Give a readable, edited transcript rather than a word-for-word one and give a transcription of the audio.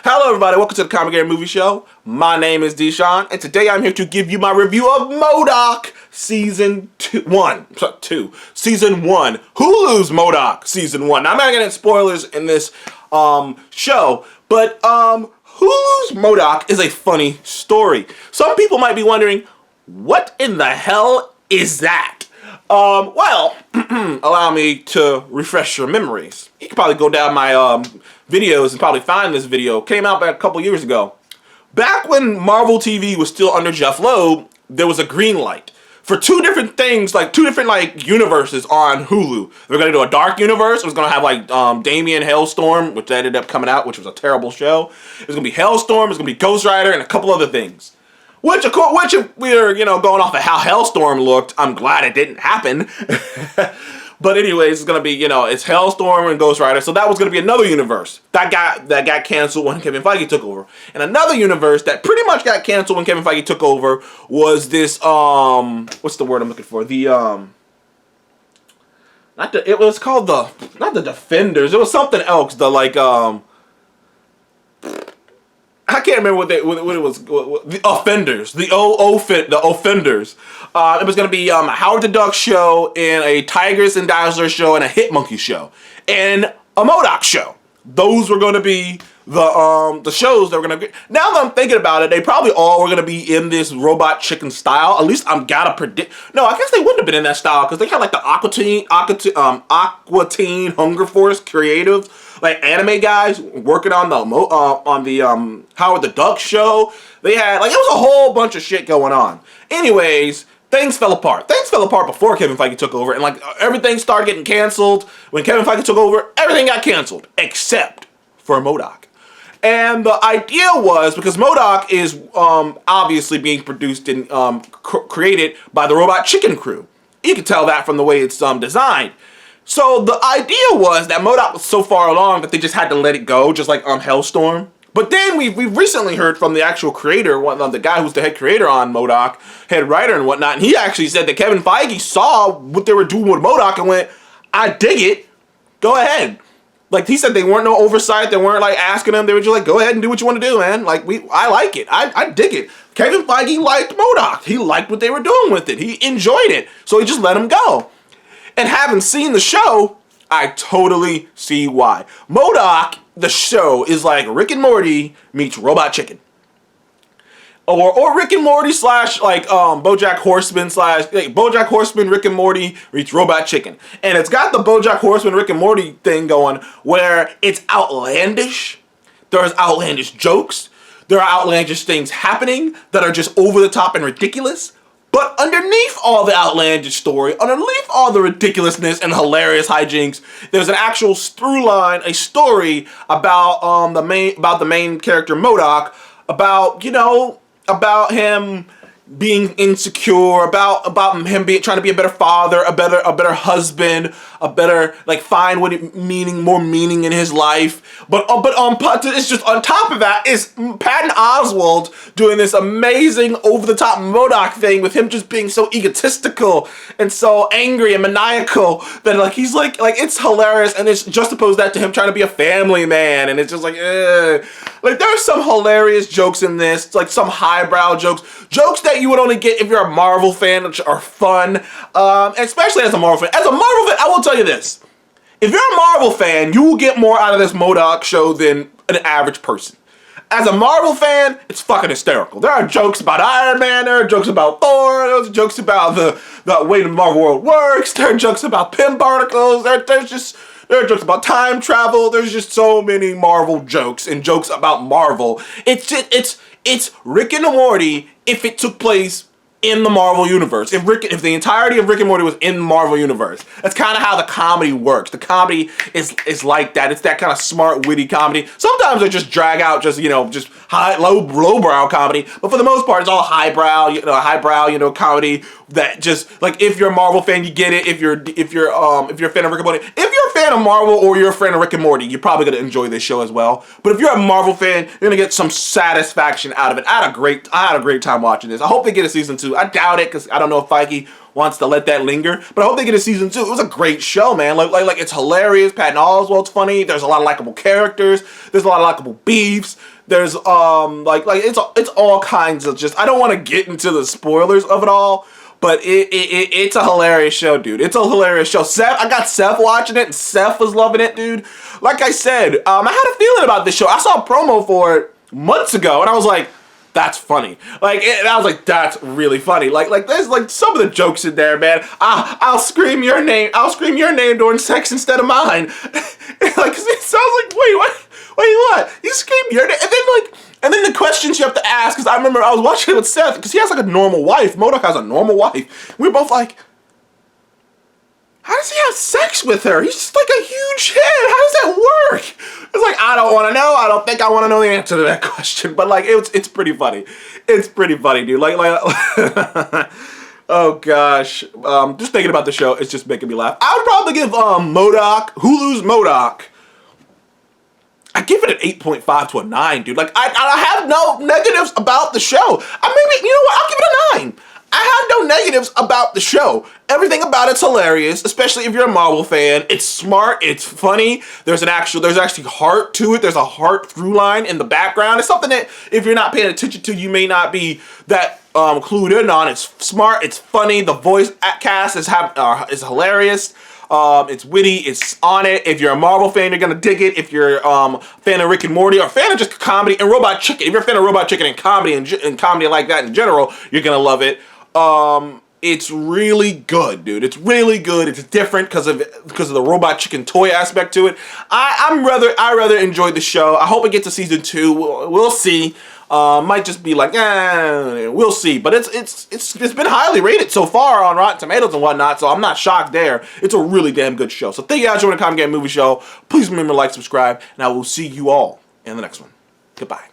Hello everybody, welcome to the Comic Game Movie Show. My name is Deshaun, and today I'm here to give you my review of M.O.D.O.K. Season 1. Hulu's M.O.D.O.K. Season 1. Now, I'm not getting spoilers in this show, but Hulu's M.O.D.O.K. is a funny story. Some people might be wondering, what in the hell is that? Well, allow me to refresh your memories. You can probably go down my videos and probably find this video. Came out back a couple years ago. Back when Marvel TV was still under Jeff Loeb, there was a green light for two different things, like two different universes on Hulu. They're gonna do a dark universe. It was gonna have Damien Hailstorm, which ended up coming out, which was a terrible show. It was gonna be Hailstorm. It was gonna be Ghost Rider, and a couple other things. Which if we're going off of how Hailstorm looked, I'm glad it didn't happen. But anyways, it's gonna be it's Hailstorm and Ghost Rider, so that was gonna be another universe that got canceled when Kevin Feige took over. And another universe that pretty much got canceled when Kevin Feige took over was this what's the word I'm looking for? It was called not the Defenders. It was something else. I can't remember what it was. The Offenders. The Offenders. It was going to be a Howard the Duck show, and a Tigers and Dazzler show, and a Hitmonkey show, and a M.O.D.O.K. show. Those were going to be the shows that were going to get. Now that I'm thinking about it, they probably all were going to be in this Robot Chicken style. At least I'm gotta predict. No, I guess they wouldn't have been in that style because they had the Aqua Teen Hunger Force creative, anime guys working on the Howard the Duck show. They had it was a whole bunch of shit going on. Anyways, things fell apart. Things fell apart before Kevin Feige took over, and everything started getting canceled. When Kevin Feige took over, everything got canceled except for M.O.D.O.K. And the idea was, because M.O.D.O.K. is obviously being produced and created by the Robot Chicken crew. You can tell that from the way it's designed. So the idea was that M.O.D.O.K. was so far along that they just had to let it go, just like Hellstorm. But then we've recently heard from the actual creator, the guy who's the head creator on M.O.D.O.K., head writer and whatnot, and he actually said that Kevin Feige saw what they were doing with M.O.D.O.K. and went, I dig it, go ahead. He said they weren't no oversight, they weren't asking him, they were just go ahead and do what you want to do, man. I like it, I dig it. Kevin Feige liked M.O.D.O.K. He liked what they were doing with it, he enjoyed it, so he just let him go. And having seen the show, I totally see why. M.O.D.O.K., the show, is like Rick and Morty meets Robot Chicken. Or Rick and Morty / BoJack Horseman / BoJack Horseman, Rick and Morty meets Robot Chicken. And it's got the BoJack Horseman, Rick and Morty thing going where it's outlandish. There's outlandish jokes. There are outlandish things happening that are just over the top and ridiculous. But underneath all the outlandish story, underneath all the ridiculousnh and hilarious hijinks, there's an actual through line, a story about the main character M.O.D.O.K., about him being insecure, about him trying to be a better father, a better husband, a better find more meaning in his life. But it's just on top of that is Patton Oswalt doing this amazing over the top M.O.D.O.K. thing with him just being so egotistical and so angry and maniacal that he's it's hilarious, and it's juxtaposed that to him trying to be a family man, and it's just there's some hilarious jokes in this, some highbrow jokes that you would only get if you're a Marvel fan, which are fun, especially as a Marvel fan. As a Marvel fan, I will tell you this. If you're a Marvel fan, you will get more out of this M.O.D.O.K. show than an average person. As a Marvel fan, it's fucking hysterical. There are jokes about Iron Man, there are jokes about Thor, there's jokes about the way the Marvel world works, there are jokes about pin particles, there are jokes about time travel, there's just so many Marvel jokes and jokes about Marvel. It's Rick and Morty if it took place in the Marvel Universe. If the entirety of Rick and Morty was in the Marvel Universe. That's kind of how the comedy works. The comedy is like that. It's that kind of smart, witty comedy. Sometimes they just drag out just lowbrow comedy. But for the most part, it's all highbrow comedy that just, if you're a Marvel fan, you get it. If you're a fan of Rick and Morty. If you're a fan of Marvel or you're a fan of Rick and Morty, you're probably going to enjoy this show as well. But if you're a Marvel fan, you're going to get some satisfaction out of it. I had a great time watching this. I hope they get a season 2. 2. I doubt it because I don't know if Feige wants to let that linger, but I hope they get a season 2. It was a great show, man. Like it's hilarious. Patton Oswalt's funny. There's a lot of likable characters. There's a lot of likable beefs. There's it's all kinds of just. I don't want to get into the spoilers of it all, but it's a hilarious show, dude. It's a hilarious show. I got Seth watching it, and Seth was loving it, dude. Like I said, I had a feeling about this show. I saw a promo for it months ago, and I was like, that's funny. And I was like, that's really funny. Like there's like some of the jokes in there, man. I'll scream your name. I'll scream your name during sex instead of mine. Like it sounds like, wait, what? Wait, what? You scream your name, and then the questions you have to ask. Because I remember I was watching it with Seth because he has like a normal wife. M.O.D.O.K has a normal wife. We were both like, how does he have sex with her? He's just like a huge head. How does that work? It's like, I don't want to know. I don't think I want to know the answer to that question. But like, it's pretty funny. It's pretty funny, dude. Like oh gosh. Just thinking about the show, it's just making me laugh. I would probably give M.O.D.O.K, Hulu's M.O.D.O.K, I give it an 8.5 to a 9, dude. Like, I have no negatives about the show. You know what? I'll give it a 9. I have no negatives about the show. Everything about it's hilarious, especially if you're a Marvel fan. It's smart, it's funny. There's actually heart to it. There's a heart through line in the background. It's something that if you're not paying attention to, you may not be that clued in on. It's smart, it's funny. The voice cast is hilarious. It's witty, it's on it. If you're a Marvel fan, you're gonna dig it. If you're a fan of Rick and Morty or a fan of just comedy and Robot Chicken, if you're a fan of Robot Chicken and comedy and comedy like that in general, you're gonna love it. It's really good, dude. It's really good. It's different because of the Robot Chicken toy aspect to it. I rather enjoyed the show. I hope it gets a season 2. We'll see. Might just be like, we'll see. But it's been highly rated so far on Rotten Tomatoes and whatnot, so I'm not shocked there. It's a really damn good show. So thank you guys for joining the Comic Game Movie Show. Please remember to like, subscribe, and I will see you all in the next one. Goodbye.